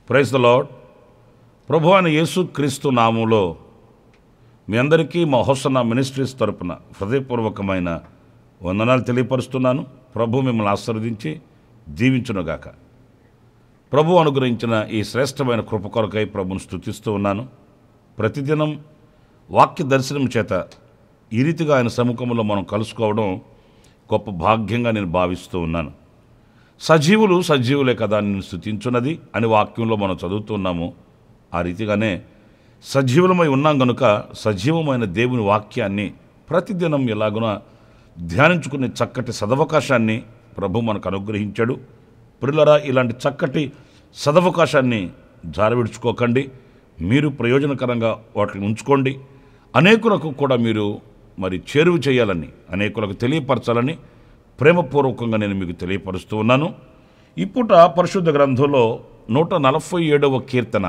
Praise the lord. ప్రభు అయిన యేసు క్రీస్తు నామములో మీ అందరికీ మా హోసన్నా మినిస్ట్రీస్ తరపున హృదయపూర్వకమైన వందనాలు తెలియపరుస్తున్నాను. ప్రభు మిమ్మల్ని ఆశీర్వదించి దీవించునుగాక. ప్రభు అనుగ్రహించిన ఈ శ్రేష్టమైన కృప కొరకై ప్రభుని స్తుతిస్తూ ఉన్నాను. ప్రతిదినం వాక్య దర్శనం చేత ఈ రీతిగా ఆయన సముఖంలో మనం కలుసుకోవడం గొప్ప భాగ్యంగా నేను భావిస్తూ ఉన్నాను. సజీవులు సజీవులే కదా నిన్ను స్తుతించున్నది అని వాక్యంలో మనం చదువుతున్నాము. ఆ రీతిగానే సజీవులమై ఉన్నాం కనుక సజీవమైన దేవుని వాక్యాన్ని ప్రతిదినం ఎలాగున ధ్యానించుకునే చక్కటి సదవకాశాన్ని ప్రభు మనకు అనుగ్రహించాడు. ప్రియులారా, ఇలాంటి చక్కటి సదవకాశాన్ని జారవిడుచుకోకండి. మీరు ప్రయోజనకరంగా వాటిని ఉంచుకోండి. అనేకులకు కూడా మీరు చేరువ చేయాలని, అనేకులకు తెలియపరచాలని ప్రేమపూర్వకంగా నేను మీకు తెలియపరుస్తూ ఉన్నాను. ఇప్పుట పరిశుద్ధ గ్రంథంలో 147వ కీర్తన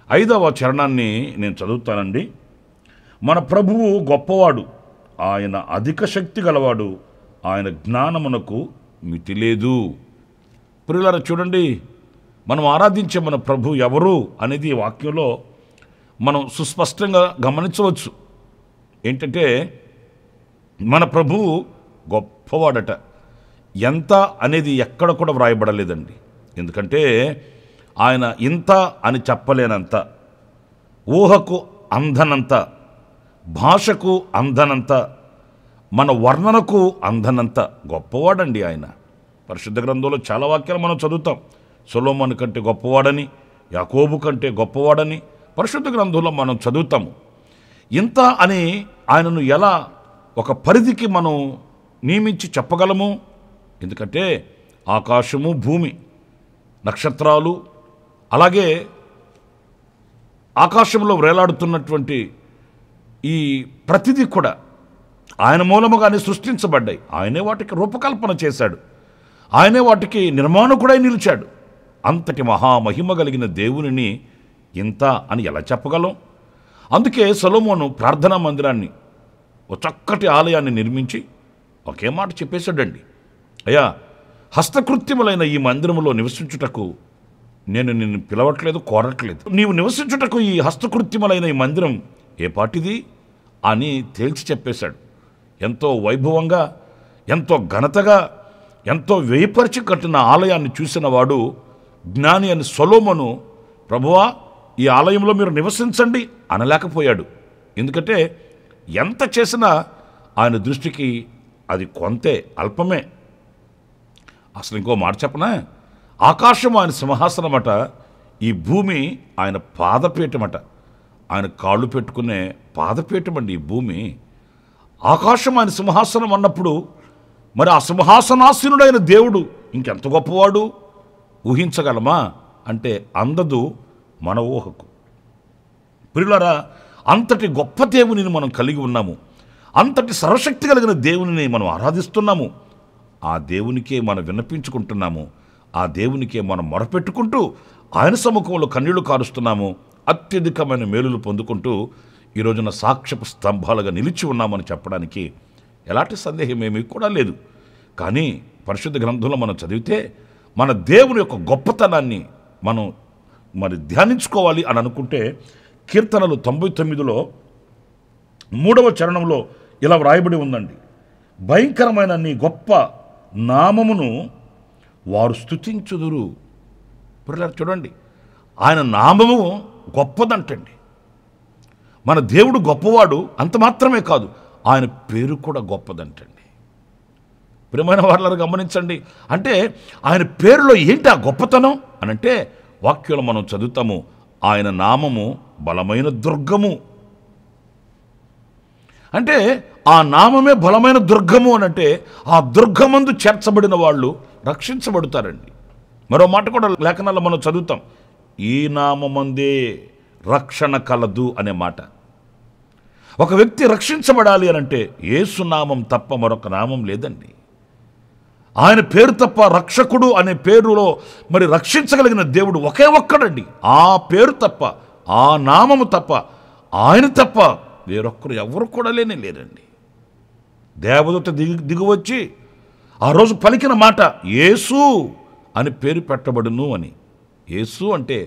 5వ చరణాన్ని నేను చదువుతానండి. మన ప్రభువు గొప్పవాడు, ఆయన అధిక శక్తి గలవాడు, ఆయన జ్ఞానమునకు మితి లేదు. ప్రియులారా, చూడండి, మనం ఆరాధించే మన ప్రభు ఎవరు అనేది ఈ వాక్యంలో మనం సుస్పష్టంగా గమనించవచ్చు. ఏంటంటే మన ప్రభువు గొప్పవాడట. ఎంత అనేది ఎక్కడ కూడా వ్రాయబడలేదండి. ఎందుకంటే ఆయన ఇంత అని చెప్పలేనంత, ఊహకు అందనంత, భాషకు అందనంత, మన వర్ణనకు అందనంత గొప్పవాడండి ఆయన. పరిశుద్ధ గ్రంథంలో చాలా వాక్యాలు మనం చదువుతాం. సొలొమోను కంటే గొప్పవాడని, యాకోబు కంటే గొప్పవాడని పరిశుద్ధ గ్రంథంలో మనం చదువుతాము. ఇంత అని ఆయనను ఎలా ఒక పరిధికి మనం నియమించి చెప్పగలము? ఎందుకంటే ఆకాశము, భూమి, నక్షత్రాలు, అలాగే ఆకాశంలో వేలాడుతున్నటువంటి ఈ ప్రతిదీ కూడా ఆయన మూలముగానే సృష్టించబడ్డాయి. ఆయనే వాటికి రూపకల్పన చేశాడు. ఆయనే వాటికి నిర్మాణకుడై నిలిచాడు. అంతటి మహామహిమ కలిగిన దేవునిని ఇంత అని ఎలా చెప్పగలం? అందుకే సొలొమోను ప్రార్థనా మందిరాన్ని, ఒక చక్కటి ఆలయాన్ని నిర్మించి ఒకే మాట చెప్పేశాడండి. అయ్యా, హస్తకృత్యములైన ఈ మందిరములో నివసించుటకు నేను నిన్ను పిలవట్లేదు, కోరట్లేదు. నీవు నివసించుటకు ఈ హస్తకృత్యములైన ఈ మందిరం ఏ పాటిది అని తేల్చి చెప్పేశాడు. ఎంతో వైభవంగా, ఎంతో ఘనతగా, ఎంతో వేయపరిచి కట్టిన ఆలయాన్ని చూసిన వాడు జ్ఞాని అని సొలొమోను, ప్రభువా ఈ ఆలయంలో మీరు నివసించండి అనలేకపోయాడు. ఎందుకంటే ఎంత చేసినా ఆయన దృష్టికి అది కొంతే, అల్పమే. అసలు ఇంకో మాట చెప్పనా? ఆకాశం ఆయన సింహాసనమట, ఈ భూమి ఆయన పాదపీఠమట. ఆయన కాళ్ళు పెట్టుకునే పాదపీఠం అండి ఈ భూమి. ఆకాశం ఆయన సింహాసనం అన్నప్పుడు మరి ఆ సింహాసనాసీనుడైన దేవుడు ఇంకెంత గొప్పవాడు ఊహించగలమా అంటే అందదు మన ఊహకు. ప్రియులారా, అంతటి గొప్ప దేవునిని మనం కలిగి ఉన్నాము. అంతటి సర్వశక్తి కలిగిన దేవునిని మనం ఆరాధిస్తున్నాము. ఆ దేవునికే మనం విన్నపించుకుంటున్నాము. ఆ దేవునికే మనం మొరపెట్టుకుంటూ ఆయన సముఖంలో కన్నీళ్లు కారుస్తున్నాము. అత్యధికమైన మేలులు పొందుకుంటూ ఈ రోజున సాక్ష్యపు స్తంభాలుగా నిలిచి ఉన్నామని చెప్పడానికి ఎలాంటి సందేహం ఏమీ కూడా లేదు. కానీ పరిశుద్ధ గ్రంథంలో మనం చదివితే మన దేవుని యొక్క గొప్పతనాన్ని మనం ధ్యానించుకోవాలి అని అనుకుంటే కీర్తనలు 99లో 3వ చరణంలో ఇలా వ్రాయబడి ఉందండి. భయంకరమైన నీ గొప్ప నామమును వారు స్తుతించుదురు. పిల్లలు చూడండి, ఆయన నామము గొప్పదంటండి. మన దేవుడు గొప్పవాడు, అంత మాత్రమే కాదు, ఆయన పేరు కూడా గొప్పదంటండి. ప్రియమైన వాళ్ళని గమనించండి. అంటే ఆయన పేరులో ఏంటి ఆ గొప్పతనం అని అంటే వాక్యంలో మనం చదువుతాము, ఆయన నామము బలమైన దుర్గము. అంటే ఆ నామమే బలమైన దుర్గము అనంటే ఆ దుర్గమందు చేర్చబడిన వాళ్ళు రక్షించబడతారండి. మరో మాట కూడా లేఖనాల్లో మనం చదువుతాం, ఈ నామమందే రక్షణ కలదు అనే మాట. ఒక వ్యక్తి రక్షించబడాలి అనంటే యేసు నామం తప్ప మరొక నామం లేదండి. ఆయన పేరు తప్ప, రక్షకుడు అనే పేరులో మరి రక్షించగలిగిన దేవుడు ఒకే ఒక్కడండి. ఆ పేరు తప్ప, ఆ నామము తప్ప, ఆయన తప్ప వేరొక్కరు ఎవరు కూడా లేరండి. దేవదూత దిగువచ్చి ఆ రోజు పలికిన మాట యేసు అని పేరు పెట్టబడును అని. యేసు అంటే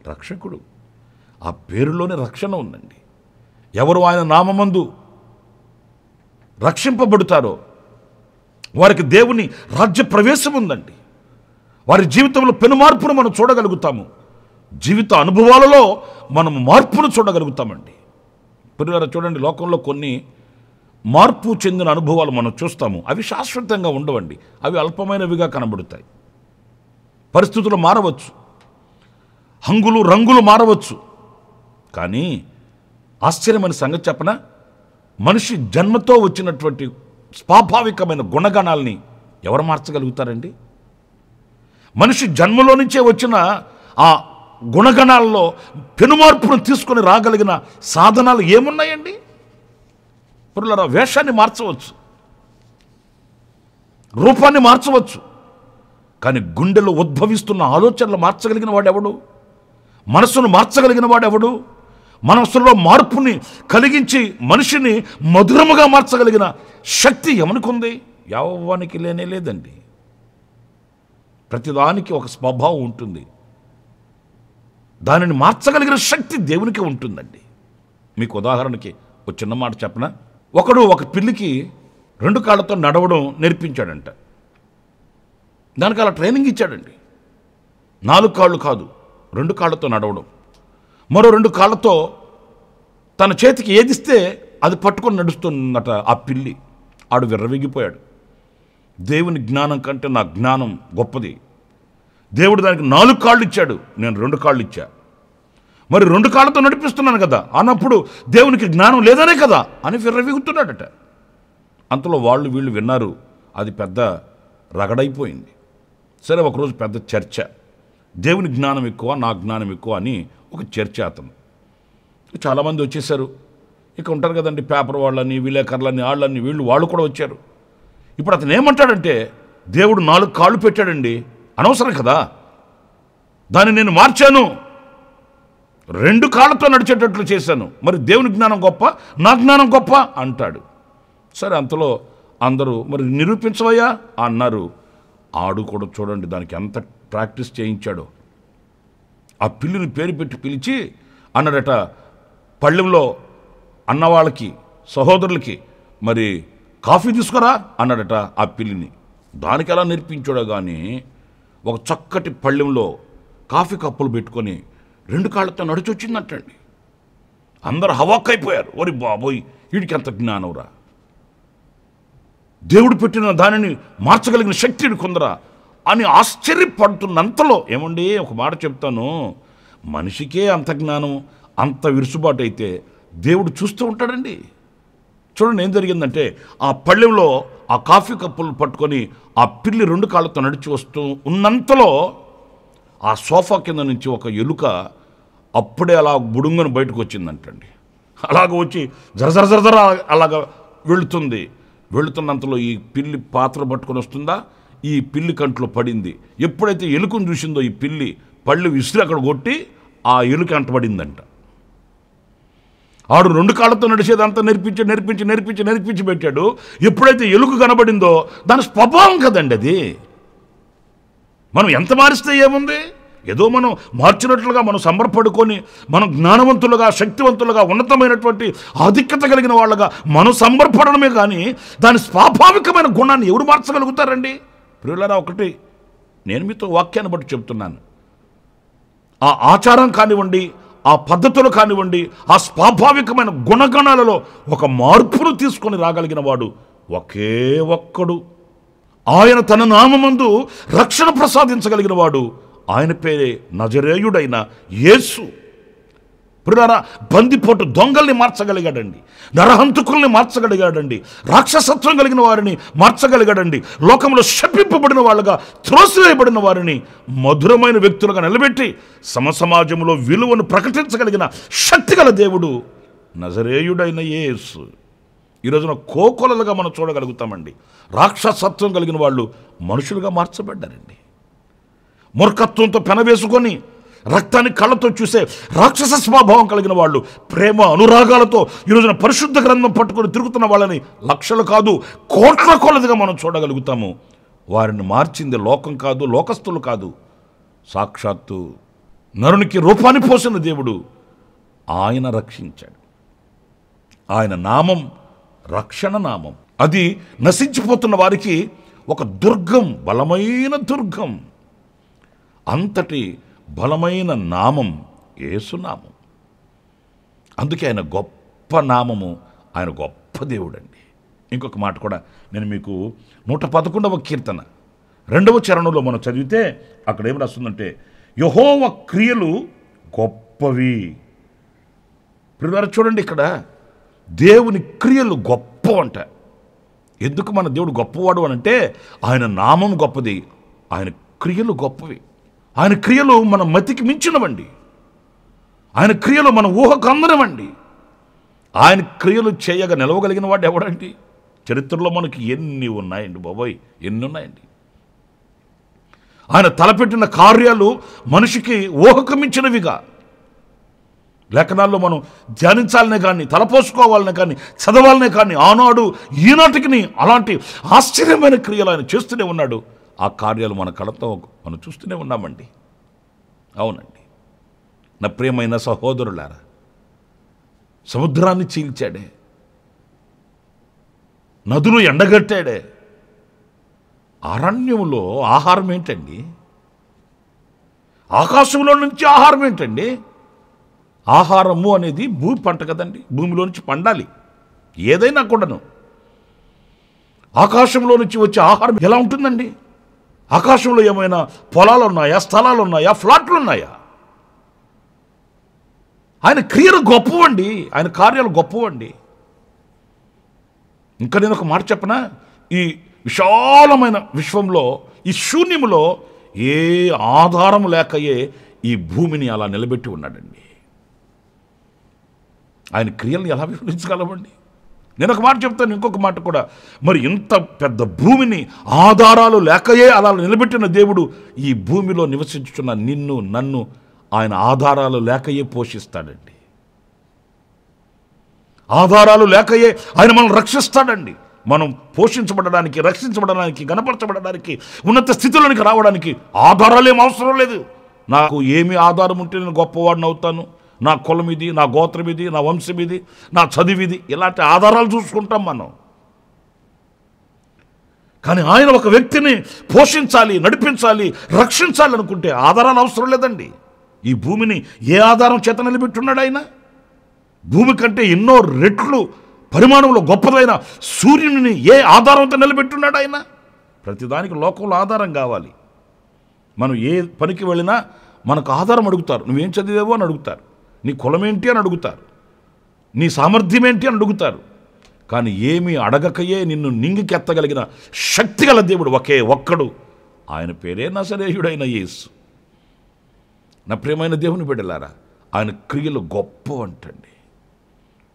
రక్షకుడు. ఆ పేరులోనే రక్షణ ఉందండి. ఎవరు ఆయన నామమందు రక్షింపబడతారో వారికి దేవుని రాజ్య ప్రవేశం ఉందండి. వారి జీవితంలో పెను మార్పును మనం చూడగలుగుతాము. జీవిత అనుభవాలలో మనం మార్పును చూడగలుగుతామండి. పిల్లలు చూడండి, లోకంలో కొన్ని మార్పు చెందిన అనుభవాలు మనం చూస్తాము. అవి శాశ్వతంగా ఉండవండి. అవి అల్పమైనవిగా కనబడతాయి. పరిస్థితులు మారవచ్చు, హంగులు రంగులు మారవచ్చు. కానీ ఆశ్చర్యమైన సంగతి చెప్పనా, మనిషి జన్మతో వచ్చినటువంటి స్వాభావికమైన గుణగణాలని ఎవరు మార్చగలుగుతారండి? మనిషి జన్మలో నుంచే వచ్చిన ఆ గుణగణాల్లో పెనుమార్పును తీసుకొని రాగలిగిన సాధనాలు ఏమున్నాయండి? పురులరా, వేషాన్ని మార్చవచ్చు, రూపాన్ని మార్చవచ్చు, కానీ గుండెలో ఉద్భవిస్తున్న ఆలోచనలు మార్చగలిగిన వాడెవడు? మనసును మార్చగలిగిన వాడెవడు? మనసులో మార్పుని కలిగించి మనిషిని మధురముగా మార్చగలిగిన శక్తి ఎవనికి? ఎవరికి లేదండి. ప్రతిదానికి ఒక స్వభావం ఉంటుంది. దానిని మార్చగలిగిన శక్తి దేవునికి ఉంటుందండి. మీకు ఉదాహరణకి ఒక చిన్న మాట చెప్పనా? ఒకడు ఒక పిల్లికి 2 కాళ్ళతో నడవడం నేర్పించాడంట. దానికి అలా ట్రైనింగ్ ఇచ్చాడండి. 4 కాళ్ళు కాదు, 2 కాళ్ళతో నడవడం. మరో 2 కాళ్ళతో తన చేతికి ఏదిస్తే అది పట్టుకొని నడుస్తుందట ఆ పిల్లి. ఆడు విర్రవీగిపోయాడు. దేవుని జ్ఞానం కంటే నా జ్ఞానం గొప్పది. దేవుడు దానికి 4 కాళ్ళు ఇచ్చాడు, నేను 2 కాళ్ళు ఇచ్చా. మరి 2 కాళ్ళతో నడిపిస్తున్నాను కదా అన్నప్పుడు దేవునికి జ్ఞానం లేదనే కదా అని విర్రవీగుతున్నాడట. అంతలో వాళ్ళు వీళ్ళు విన్నారు. అది పెద్ద రగడైపోయింది. సరే, ఒకరోజు పెద్ద చర్చ. దేవుని జ్ఞానం ఎక్కువ, నా జ్ఞానం ఎక్కువ అని ఒక చర్చ. అతను చాలామంది వచ్చేసారు. ఇక ఉంటారు కదండి, పేపర్ వాళ్ళని, విలేకరులని, వాళ్ళు కూడా వచ్చారు. ఇప్పుడు అతను ఏమంటాడంటే, దేవుడు 4 కాళ్ళు పెట్టాడండి, అనవసరం కదా, దాన్ని నేను మార్చాను, 2 కాళ్ళతో నడిచేటట్లు చేశాను, మరి దేవుని జ్ఞానం గొప్ప, నా జ్ఞానం గొప్ప అంటాడు. సరే, అంతలో అందరూ మరి నిరూపించవయ్యా అన్నారు. ఆడు కూడా చూడండి దానికి ఎంత ప్రాక్టీస్ చేయించాడో. ఆ పిల్లిని పేరు పెట్టి పిలిచి అన్నాడట, పళ్ళెంలో అన్నవాళ్ళకి, సహోదరులకి మరి కాఫీ తీసుకురా అన్నాడట ఆ పిల్లిని. దానికి ఎలా నేర్పించాడో కానీ ఒక చక్కటి పళ్ళెంలో కాఫీ కప్పులు పెట్టుకొని 2 కాళ్ళతో నడిచొచ్చిందంటండి. అందరూ హవాక్కైపోయారు. ఓరి బాబోయ్, వీడికి ఎంత జ్ఞానంరా, దేవుడు పెట్టిన దానిని మార్చగలిగిన శక్తిని కొందరా అని ఆశ్చర్యపడుతున్నంతలో, ఏమండి ఒక మాట చెప్తాను, మనిషికే అంత జ్ఞానం, అంత విరుసుబాటు అయితే దేవుడు చూస్తూ ఉంటాడండి. చూడండి ఏం జరిగిందంటే, ఆ పళ్ళెంలో ఆ కాఫీ కప్పులు పట్టుకొని ఆ పిల్లి 2 కాళ్ళతో నడిచి వస్తూ ఉన్నంతలో ఆ సోఫా కింద నుంచి ఒక ఎలుక అప్పుడే అలా బుడుంగను బయటకు వచ్చిందంటండి. అలాగ వచ్చి జరజర అలాగ వెళుతున్నంతలో ఈ పిల్లి పాత్ర పట్టుకొని వస్తుందా, ఈ పిల్లి కంట్లో పడింది. ఎప్పుడైతే ఎలుకను చూసిందో ఈ పిల్లి పళ్ళు విసిరి అక్కడ కొట్టి ఆ ఎలుక అంటబడిందంట. ఆడు 2 కాళ్ళతో నడిచేదంతా నేర్పించి పెట్టాడు. ఎప్పుడైతే ఎలుక కనబడిందో దాని స్వభావం కదండి అది. మనం ఎంత మారిస్తే ఏముంది, ఏదో మనం మార్చినట్లుగా మనం సంబరపడుకొని మనం జ్ఞానవంతులుగా, శక్తివంతులుగా, ఉన్నతమైనటువంటి ఆధిక్యత కలిగిన వాళ్ళగా మనం సంబరపడడమే కానీ దాని స్వాభావికమైన గుణాన్ని ఎవరు మార్చగలుగుతారండి? ప్రియులారా, ఒకటి నేను మీతో వాక్యాన్ని బట్టి చెప్తున్నాను, ఆ ఆచారం కానివ్వండి, ఆ పద్ధతులు కానివ్వండి, ఆ స్వాభావికమైన గుణగణాలలో ఒక మార్పును తీసుకొని రాగలిగిన వాడు ఒకే ఒక్కడు. ఆయన తన నామమందు రక్షణ ప్రసాదించగలిగిన వాడు, ఆయన పేరే నజరేయుడైన యేసు. ప్రియులారా, బందిపోటు దొంగల్ని మార్చగలిగాడండి, నరహంతకుల్ని మార్చగలిగాడండి, రాక్షసత్వం కలిగిన వారిని మార్చగలిగాడండి, లోకంలో శపింపబడిన వాళ్ళుగా త్రోసివేయబడిన వారిని మధురమైన వ్యక్తులుగా నిలబెట్టి సమసమాజంలో విలువను ప్రకటించగలిగిన శక్తిగల దేవుడు నజరేయుడైన యేసు. ఈ రోజున కోకొలలుగా మనం చూడగలుగుతామండి. రాక్షసత్వం కలిగిన వాళ్ళు మనుషులుగా మార్చబడ్డారండి. మూర్ఖత్వంతో పెనవేసుకొని రక్తాన్ని కళ్ళతో చూసే రాక్షస స్వభావం కలిగిన వాళ్ళు ప్రేమ అనురాగాలతో ఈ రోజున పరిశుద్ధ గ్రంథం పట్టుకొని తిరుగుతున్న వాళ్ళని లక్షలు కాదు కోట్ల కొలదిగా మనం చూడగలుగుతాము. వారిని మార్చింది లోకం కాదు, లోకస్తులు కాదు, సాక్షాత్తు నరునికి రూపాన్ని పోసిన దేవుడు. ఆయన రక్షించాడు. ఆయన నామం రక్షణ నామం. అది నశించిపోతున్న వారికి ఒక దుర్గం, బలమైన దుర్గం. అంతటి బలమైన నామం యేసునామం. అందుకే ఆయన గొప్ప నామము, ఆయన గొప్ప దేవుడండి. ఇంకొక మాట కూడా నేను మీకు 111వ కీర్తన 2వ చరణంలో మనం చదివితే అక్కడ ఏం రాస్తుందంటే, యెహోవా క్రియలు గొప్పవి. ప్రియులారా చూడండి, ఇక్కడ దేవుని క్రియలు గొప్పవంట. ఎందుకు మన దేవుడు గొప్పవాడు అని అంటే ఆయన నామం గొప్పది, ఆయన క్రియలు గొప్పవి. ఆయన క్రియలు మన మతికి మించినవండి. ఆయన క్రియలు మన ఊహకు అందనవండి. ఆయన క్రియలు చేయగా నిలవగలిగిన వాడు ఎవడండి? చరిత్రలో మనకి ఎన్ని ఉన్నాయండి బాబోయ్, ఎన్ని ఉన్నాయండి. ఆయన తలపెట్టిన కార్యాలు మనిషికి ఊహకు మించినవిగా లేఖనాల్లో మనం ధ్యానించాలనే కానీ, తలపోసుకోవాలనే కానీ, చదవాలనే కానీ ఆనాడు ఈనాటికి అలాంటి ఆశ్చర్యమైన క్రియలు ఆయన చేస్తూనే ఉన్నాడు. ఆ కార్యాలు మన కళ్ళతో మనం చూస్తూనే ఉన్నామండి. అవునండి నా ప్రియమైన సహోదరులారా, సముద్రాన్ని చీల్చాడే, నదులు ఎండగట్టాడే, అరణ్యంలో ఆహారం ఏంటండి? ఆకాశంలో నుంచి ఆహారం ఏంటండి? ఆహారము అనేది భూమి పంట కదండి, భూమిలో నుంచి పండాలి ఏదైనా కూడాను. ఆకాశంలో నుంచి వచ్చే ఆహారం ఎలా ఉంటుందండి? ఆకాశంలో ఏమైనా పొలాలు ఉన్నాయా, స్థలాలు ఉన్నాయా, ఫ్లాట్లు ఉన్నాయా? ఆయన క్రియలు గొప్పవండి, ఆయన కార్యాలు గొప్పవండి. ఇంకా నేను ఒక మాట చెప్పనా, ఈ విశాలమైన విశ్వంలో, ఈ శూన్యములో ఏ ఆధారం లేకయే ఈ భూమిని అలా నిలబెట్టి ఉన్నాడండి. ఆయన క్రియల్ని ఎలా వివరించగలమండి? నేను ఒక మాట చెప్తాను, ఇంకొక మాట కూడా. మరి ఇంత పెద్ద భూమిని ఆధారాలు లేకయే అలా నిలబెట్టిన దేవుడు ఈ భూమిలో నివసించుతున్న నిన్ను నన్ను ఆయన ఆధారాలు లేకయే పోషిస్తాడండి. ఆధారాలు లేకయే ఆయన మనం రక్షిస్తాడండి. మనం పోషించబడడానికి, రక్షించబడడానికి, గణపరచబడడానికి, ఉన్నత స్థితిలోనికి రావడానికి ఆధారాలు ఏం అవసరం లేదు. నాకు ఏమి ఆధారం ఉంటే నేను గొప్పవాడిని అవుతాను, నా కులం ఇది, నా గోత్రం ఇది, నా వంశం ఇది, నా చదివిది, ఇలాంటి ఆధారాలు చూసుకుంటాం మనం. కానీ ఆయన ఒక వ్యక్తిని పోషించాలి, నడిపించాలి, రక్షించాలి అనుకుంటే ఆధారాలు అవసరం లేదండి. ఈ భూమిని ఏ ఆధారం చేత నిలబెట్టున్నాడు ఆయన? భూమి కంటే ఎన్నో రెట్లు పరిమాణంలో గొప్పదైన సూర్యుని ఏ ఆధారంతో నిలబెట్టున్నాడు ఆయన? ప్రతిదానికి లోకంలో ఆధారం కావాలి. మనం ఏ పనికి వెళ్ళినా మనకు ఆధారం అడుగుతారు. నువ్వేం చదివావో అని అడుగుతారు, నీ కులం ఏంటి అని అడుగుతారు, నీ సామర్థ్యం ఏంటి అని అడుగుతారు. కానీ ఏమీ అడగకయే నిన్ను నింగికెత్తగలిగిన శక్తిగల దేవుడు ఒకే ఒక్కడు, ఆయన పేరే నజరేయుడైన యేసు. నా ప్రియమైన దేవుని బిడ్డలారా, ఆయన క్రియలు గొప్పవంటండి.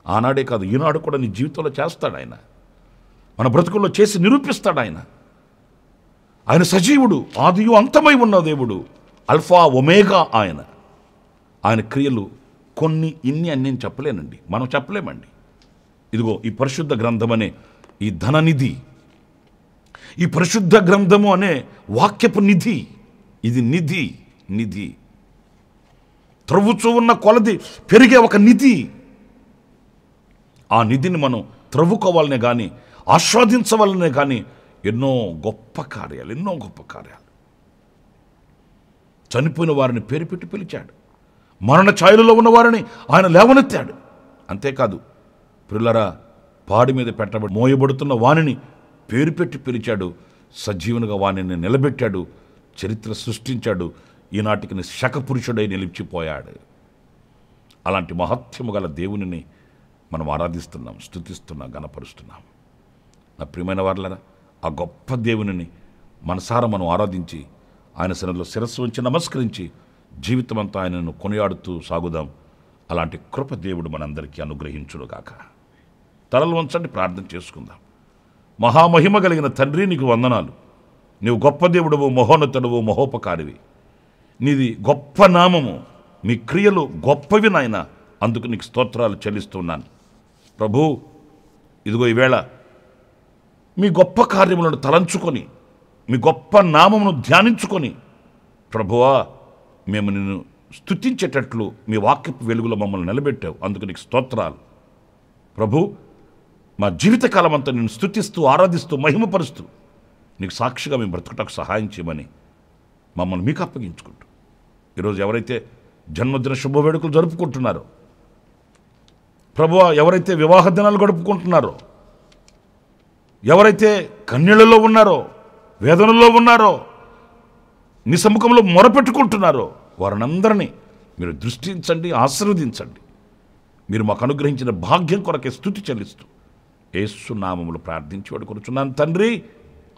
ఆనాడే కాదు, ఈనాడు కూడా నీ జీవితంలో చేస్తాడు ఆయన. మన బ్రతుకుల్లో చేసి నిరూపిస్తాడు ఆయన. ఆయన సజీవుడు, ఆదియు అంతమై ఉన్న దేవుడు, అల్ఫా ఒమేగా ఆయన. ఆయన క్రియలు కొన్ని ఇన్ని అని నేను చెప్పలేనండి, మనం చెప్పలేమండి. ఇదిగో ఈ పరిశుద్ధ గ్రంథం అనే ఈ ధననిధి, ఈ పరిశుద్ధ గ్రంథము అనే వాక్యపు నిధి, ఇది నిధి. నిధి త్రవ్వుచూ ఉన్న కొలది పెరిగే ఒక నిధి. ఆ నిధిని మనం త్రవ్వుకోవాలనే కానీ, ఆస్వాదించవాలనే కానీ ఎన్నో గొప్ప కార్యాలు. చనిపోయిన వారిని పేరు పెట్టి పిలిచాడు, మరణ ఛాయలలో ఉన్న వారిని ఆయన లేవనెత్తాడు. అంతేకాదు ప్రియులారా, పాడి మీద పెట్టబడి మోయబడుతున్న వానిని పేరు పెట్టి పిలిచాడు, సజీవునిగా వానిని నిలబెట్టాడు, చరిత్ర సృష్టించాడు. ఈనాటికి శకపురుషుడై నిలిచిపోయాడు. అలాంటి మహత్యము గల దేవునిని మనం ఆరాధిస్తున్నాం, స్తుతిస్తున్నాం, గణపరుస్తున్నాం. నా ప్రియమైన వారలారా, ఆ గొప్ప దేవునిని మనసారా మనం ఆరాధించి ఆయన సన్నిధిలో శిరస్సు ఉంచి నమస్కరించి జీవితం అంతా ఆయనను కొనియాడుతూ సాగుదాం. అలాంటి కృప దేవుడు మనందరికీ అనుగ్రహించునుగాక. తలలు వంచండి, ప్రార్థన చేసుకుందాం. మహామహిమ కలిగిన తండ్రి, నీకు వందనాలు. నీవు గొప్ప దేవుడవు, మహోన్నతుడవు, మహోపకారివి. నీది గొప్ప నామము, మీ క్రియలు గొప్పవి నాయన. అందుకు నీకు స్తోత్రాలు చెల్లిస్తున్నాను ప్రభు. ఇదిగో ఈవేళ మీ గొప్ప కార్యములను తలంచుకొని, మీ గొప్ప నామమును ధ్యానించుకొని ప్రభువా, మేము నిన్ను స్తుతించేటట్లు మీ వాక్యపు వెలుగులో మమ్మల్ని నిలబెట్టావు. అందుకు నీకు స్తోత్రాలు ప్రభు. మా జీవితకాలం అంతా నిన్ను స్తుతిస్తూ, ఆరాధిస్తూ, మహిమపరుస్తూ నీకు సాక్షిగా మేము బ్రతుకుటకు సహాయం చేయమని మమ్మల్ని మీకు అప్పగించుకుంటూ, ఈరోజు ఎవరైతే జన్మదిన శుభవేడుకలు జరుపుకుంటున్నారో ప్రభువా, ఎవరైతే వివాహ దినాలు గడుపుకుంటున్నారో, ఎవరైతే కన్నీళ్లలో ఉన్నారో, వేదనలో ఉన్నారో, నీ సముఖంలో మొరపెట్టుకుంటున్నారో వారినందరినీ మీరు దృష్టించండి, ఆశీర్వదించండి. మీరు మాకు అనుగ్రహించిన భాగ్యం కొరకే స్తుతి చెల్లిస్తూ యేసు నామములో ప్రార్థించి వేడుకొనుచున్నాను తండ్రి.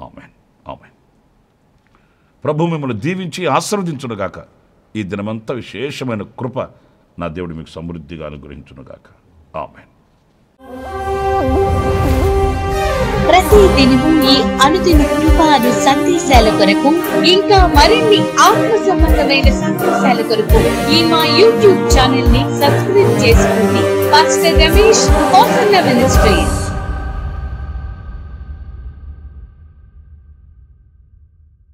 ఆమేన్, ఆమేన్. ప్రభు మిమ్మల్ని దీవించి ఆశీర్వదించునుగాక. ఈ దినమంతా విశేషమైన కృప నా దేవుడు మీకు సమృద్ధిగా అనుగ్రహించునుగాక. ఆమేన్. ప్రతి దినము ఈ అనుదిన కృపాను సందేశాల కొరకు, ఇంకా మరిన్ని ఆత్మ సంబంధమైన సందేశాల కొరకు ఈ మా యూట్యూబ్ ఛానల్ ని సబ్స్క్రైబ్ చేసుకోండి. Pastor Ramesh, hosanna ministries.